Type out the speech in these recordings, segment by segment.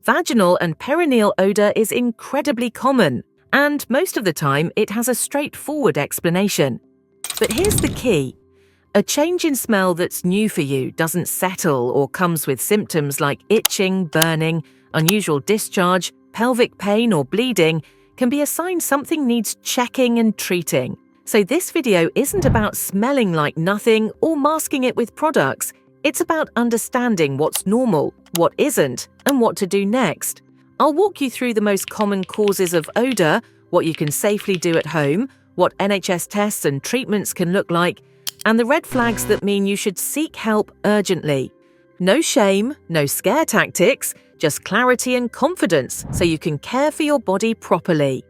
Vaginal and perineal odour is incredibly common, and most of the time it has a straightforward explanation. But here's the key. A change in smell that's new for you doesn't settle or comes with symptoms like itching, burning, unusual discharge, pelvic pain or bleeding can be a sign something needs checking and treating. So this video isn't about smelling like nothing or masking it with products. It's about understanding what's normal, what isn't, and what to do next. I'll walk you through the most common causes of odour, what you can safely do at home, what NHS tests and treatments can look like, and the red flags that mean you should seek help urgently. No shame, no scare tactics, just clarity and confidence so you can care for your body properly.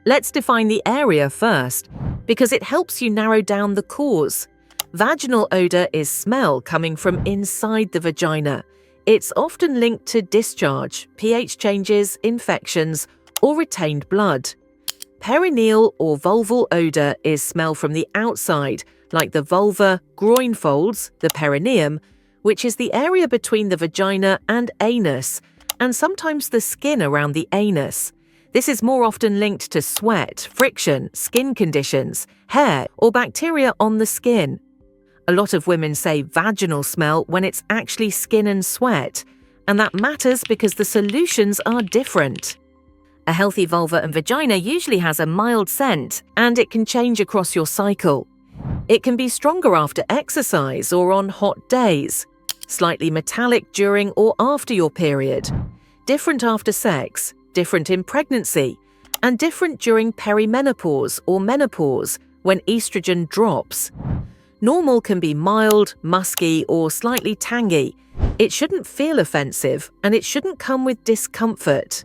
Let's define the area first, because it helps you narrow down the cause. Vaginal odour is smell coming from inside the vagina. It's often linked to discharge, pH changes, infections, or retained blood. Perineal or vulval odour is smell from the outside, like the vulva, groin folds, the perineum, which is the area between the vagina and anus, and sometimes the skin around the anus. This is more often linked to sweat, friction, skin conditions, hair, or bacteria on the skin. A lot of women say vaginal smell when it's actually skin and sweat, and that matters because the solutions are different. A healthy vulva and vagina usually has a mild scent, and it can change across your cycle. It can be stronger after exercise or on hot days, slightly metallic during or after your period, different after sex, different in pregnancy, and different during perimenopause or menopause when estrogen drops. Normal can be mild, musky, or slightly tangy. It shouldn't feel offensive, and it shouldn't come with discomfort.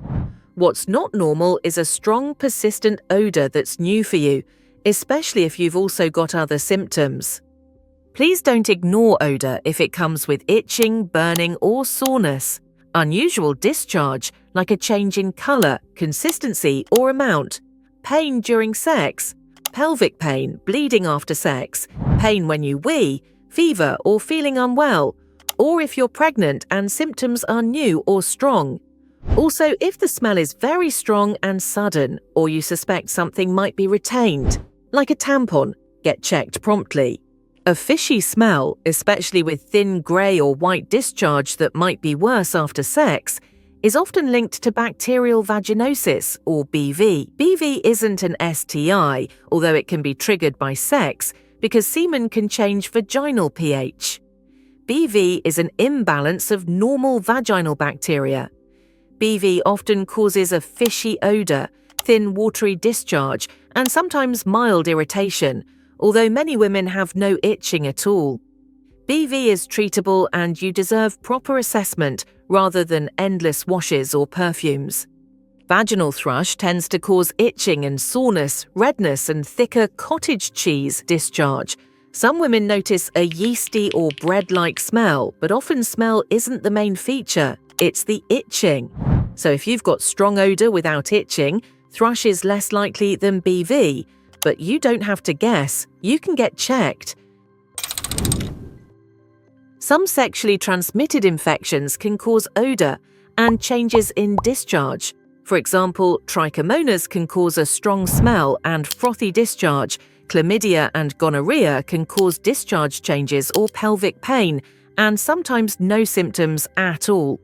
What's not normal is a strong, persistent odour that's new for you, especially if you've also got other symptoms. Please don't ignore odour if it comes with itching, burning, or soreness. Unusual discharge, like a change in colour, consistency, or amount. Pain during sex. Pelvic pain, bleeding after sex, pain when you wee, fever or feeling unwell, or if you're pregnant and symptoms are new or strong. Also, if the smell is very strong and sudden, or you suspect something might be retained, like a tampon, get checked promptly. A fishy smell, especially with thin grey or white discharge that might be worse after sex, is often linked to bacterial vaginosis, or BV. BV isn't an STI, although it can be triggered by sex, because semen can change vaginal pH. BV is an imbalance of normal vaginal bacteria. BV often causes a fishy odour, thin watery discharge, and sometimes mild irritation, although many women have no itching at all. BV is treatable and you deserve proper assessment rather than endless washes or perfumes. Vaginal thrush tends to cause itching and soreness, redness, and thicker cottage cheese discharge. Some women notice a yeasty or bread-like smell, but often smell isn't the main feature, it's the itching. So if you've got strong odour without itching, thrush is less likely than BV, but you don't have to guess, you can get checked. Some sexually transmitted infections can cause odour and changes in discharge. For example, trichomonas can cause a strong smell and frothy discharge. Chlamydia and gonorrhea can cause discharge changes or pelvic pain, and sometimes no symptoms at all.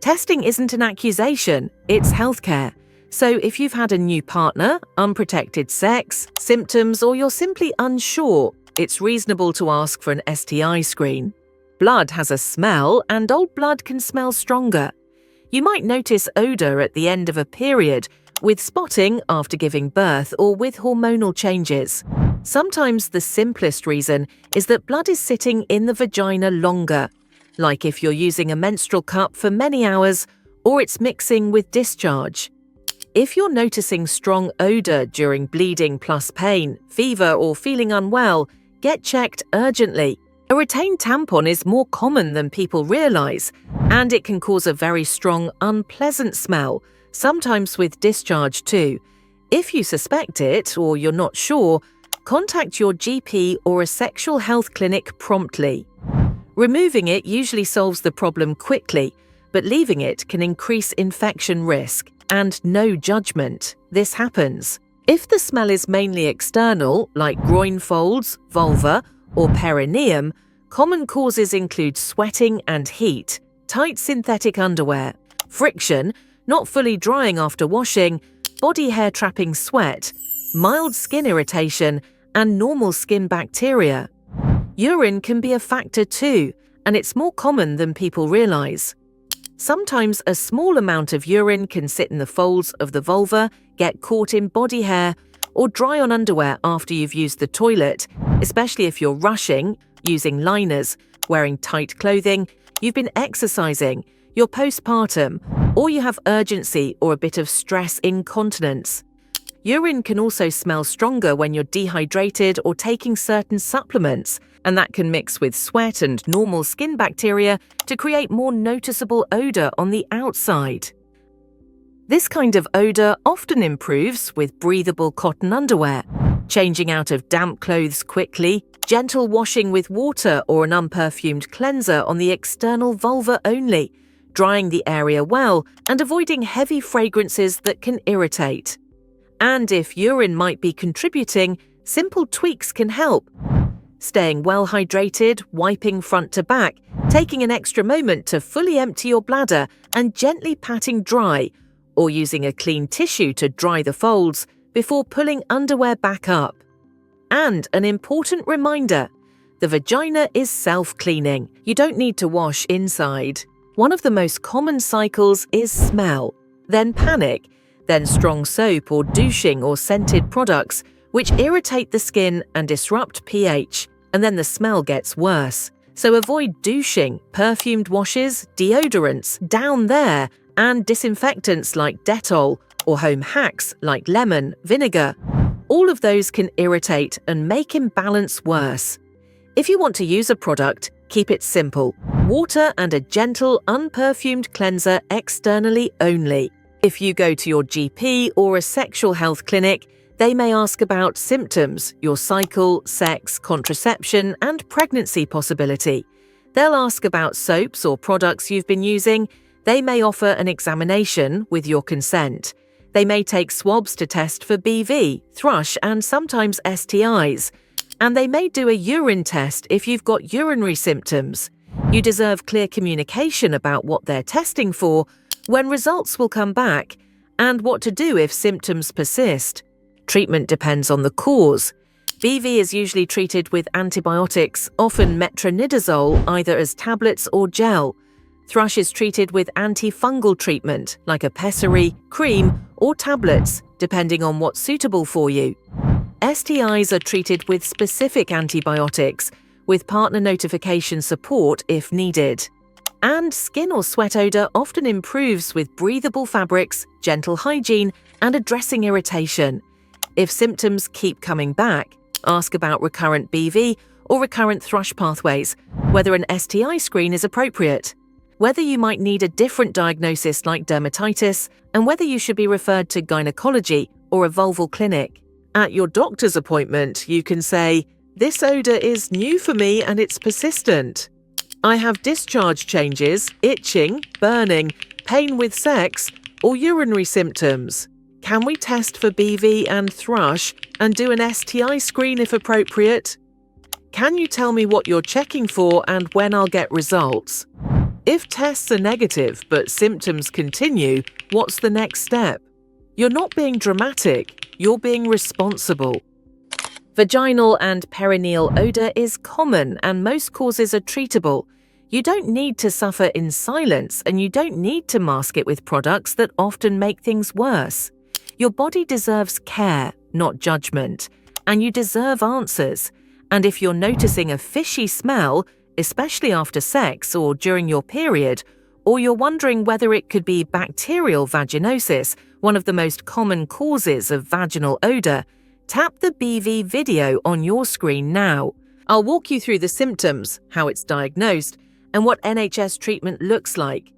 Testing isn't an accusation, it's healthcare. So if you've had a new partner, unprotected sex, symptoms, or you're simply unsure, it's reasonable to ask for an STI screen. Blood has a smell, and old blood can smell stronger. You might notice odour at the end of a period, with spotting after giving birth or with hormonal changes. Sometimes the simplest reason is that blood is sitting in the vagina longer, like if you're using a menstrual cup for many hours or it's mixing with discharge. If you're noticing strong odour during bleeding plus pain, fever, or feeling unwell, get checked urgently. A retained tampon is more common than people realise, and it can cause a very strong, unpleasant smell, sometimes with discharge too. If you suspect it or you're not sure, contact your GP or a sexual health clinic promptly. Removing it usually solves the problem quickly, but leaving it can increase infection risk. And no judgment. This happens. If the smell is mainly external, like groin folds, vulva, or perineum, common causes include sweating and heat, tight synthetic underwear, friction, not fully drying after washing, body hair trapping sweat, mild skin irritation, and normal skin bacteria. Urine can be a factor too, and it's more common than people realize. Sometimes a small amount of urine can sit in the folds of the vulva, get caught in body hair, or dry on underwear after you've used the toilet, especially if you're rushing, using liners, wearing tight clothing, you've been exercising, you're postpartum, or you have urgency or a bit of stress incontinence. Urine can also smell stronger when you're dehydrated or taking certain supplements, and that can mix with sweat and normal skin bacteria to create more noticeable odor on the outside. This kind of odor often improves with breathable cotton underwear, changing out of damp clothes quickly, gentle washing with water or an unperfumed cleanser on the external vulva only, drying the area well, and avoiding heavy fragrances that can irritate. And if urine might be contributing, simple tweaks can help. Staying well hydrated, wiping front to back, taking an extra moment to fully empty your bladder and gently patting dry, or using a clean tissue to dry the folds before pulling underwear back up. And an important reminder, the vagina is self-cleaning. You don't need to wash inside. One of the most common cycles is smell, then panic, then strong soap or douching or scented products, which irritate the skin and disrupt pH, and then the smell gets worse. So avoid douching, perfumed washes, deodorants, down there, and disinfectants like Dettol, or home hacks like lemon, vinegar. All of those can irritate and make imbalance worse. If you want to use a product, keep it simple. Water and a gentle, unperfumed cleanser externally only. If you go to your GP or a sexual health clinic, they may ask about symptoms, your cycle, sex, contraception, and pregnancy possibility. They'll ask about soaps or products you've been using. They may offer an examination with your consent. They may take swabs to test for BV, thrush, and sometimes STIs. And they may do a urine test if you've got urinary symptoms. You deserve clear communication about what they're testing for, when results will come back, and what to do if symptoms persist. Treatment depends on the cause. BV is usually treated with antibiotics, often metronidazole, either as tablets or gel. Thrush is treated with antifungal treatment, like a pessary, cream, or tablets, depending on what's suitable for you. STIs are treated with specific antibiotics, with partner notification support if needed. And skin or sweat odor often improves with breathable fabrics, gentle hygiene, and addressing irritation. If symptoms keep coming back, ask about recurrent BV or recurrent thrush pathways, whether an STI screen is appropriate, whether you might need a different diagnosis like dermatitis, and whether you should be referred to gynecology or a vulval clinic. At your doctor's appointment, you can say, "This odor is new for me and it's persistent. I have discharge changes, itching, burning, pain with sex, or urinary symptoms. Can we test for BV and thrush and do an STI screen if appropriate? Can you tell me what you're checking for and when I'll get results? If tests are negative but symptoms continue, what's the next step?" You're not being dramatic, you're being responsible. Vaginal and perineal odor is common and most causes are treatable. You don't need to suffer in silence, and you don't need to mask it with products that often make things worse. Your body deserves care, not judgment, and you deserve answers. And if you're noticing a fishy smell, especially after sex or during your period, or you're wondering whether it could be bacterial vaginosis, one of the most common causes of vaginal odor, tap the BV video on your screen now. I'll walk you through the symptoms, how it's diagnosed, and what NHS treatment looks like.